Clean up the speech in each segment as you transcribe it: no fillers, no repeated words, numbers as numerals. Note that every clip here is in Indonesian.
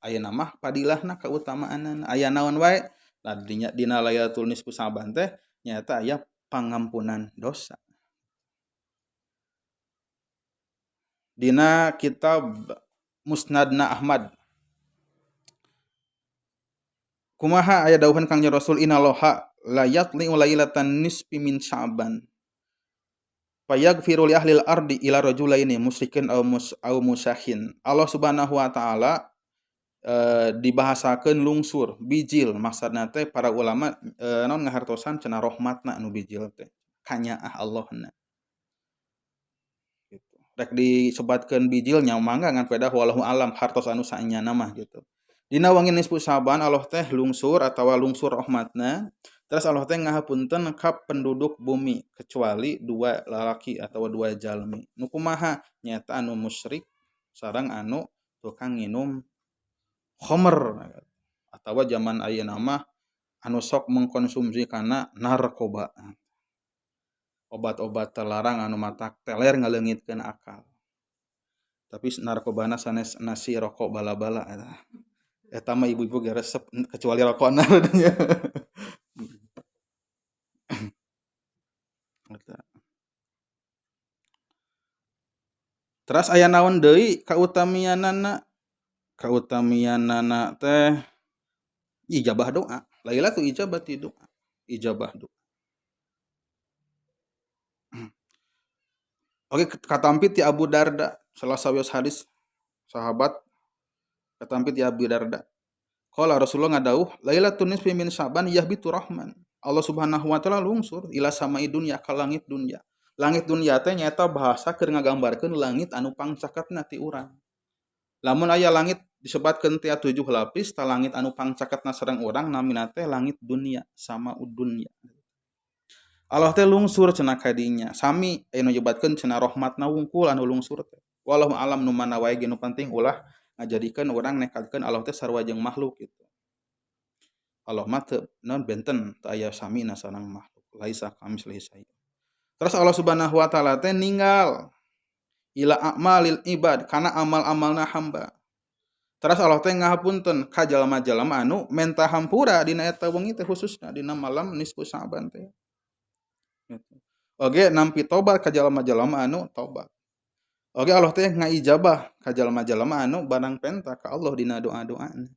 ayeuna mah padilahna kautamaanna aya naon wae dina Lailatul Nisfu Saban teh nyaeta aya pangampunan dosa. Dina kitab Musnadna Ahmad kumaha aya dawuhan Kangjeng Rasul innallaha la yatli'u lailatan nisfi min Sya'ban fayaghfiru li ahlil ardi ila rajulaini musyrikin aw musahin. Allah Subhanahu wa taala dibahasakeun lungsur bijil maksudna teh para ulama naon ngahartosan cenah rahmatna anu bijil teh kanyaah Allahna gitu. Rek disebatkeun bijil nya mangga ngan faedah wallahu alam hartos anu saenyana mah gitu. Dina wangi nisfu Saban Allah teh lungsur atawa lungsur rahmatna terus Allah teh ngahapunten ka penduduk bumi kecuali dua lalaki atawa dua jalmi. Nu kumaha nyaeta anu musyrik sareng anu tukang nginum khamr atawa zaman ayeuna mah anu sok mengkonsumsi kana narkoba. Obat-obat terlarang anu matak teler ngaleungitkeun akal. Tapi narkobana sanes nasi rokok bala-bala eta mah ibu-ibu ge resep kecuali rokokna nya. Terus aya naon deui kautamianana? Kautamianana teh ijabah doa. Lailatul ijabati doa. Ijabah doa. Oke, katampi ti Abu Darda, salah sawios hadis sahabat katampi ti Abu Darda. Qala Rasulullah ngadauh, Lailatul nisfi min Sya'ban yahbitu rahman. Allah Subhanahu wa taala lungsur ila samai dunya ka langit dunya. Langit dunya teh nyaeta bahasa keur ngagambarkeun langit anu pangcaketna ti urang. Lamun aya langit disebatkeun tia 7 lapis, ta langit anu pangcaketna sareng urang namina teh langit dunya, sama dunya. Allah teh lungsur cenah kadinya. Sami anu nyebatkeun cenah rahmatna wungkul anu lungsur teh. Wallahu alam nu mana wae ge nu penting ulah ngajadikeun urang nekatkeun Allah teh sarua jeung makhluk gitu. Allah mah teu naon benten teu aya samina sareng makhluk. Laisa kamitslihi syai'. Terus Allah Subhanahu wa taala teh ninggal ila a'malil ibad kana amal-amalna hamba. Terus Allah teh ngahapunten ka jalma-jalma anu menta hampura dina eta wengi teh khususna dina malam nisfu Sa'ban teh. Oge nampi tobat ka jalma-jalma anu tobat. Oge Allah teh ngaijabah ka jalma-jalma anu barang penta ka Allah dina doa-doana.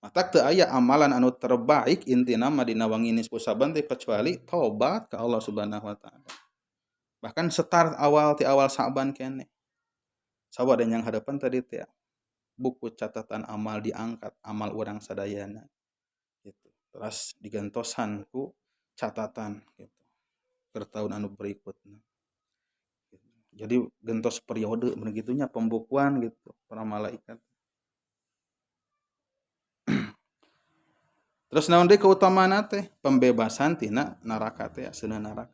Matak teu aya amalan anu terbaik intina mah dina wangi nisfu Sa'ban teh kecuali tobat ka Allah Subhanahu wa taala. Bahkan start awal ti awal Sa'ban keneh. Sawa dan yang hadapan tadi teh buku catatan amal diangkat amal urang sadayana gitu. Terus digantosan ku catatan gitu. Per tahun anu berikutnya. Jadi gentos periode begitunya pembukuan gitu para malaikat. Terus naon deui kautamaana teh pembebasan tina neraka teh aseuna neraka.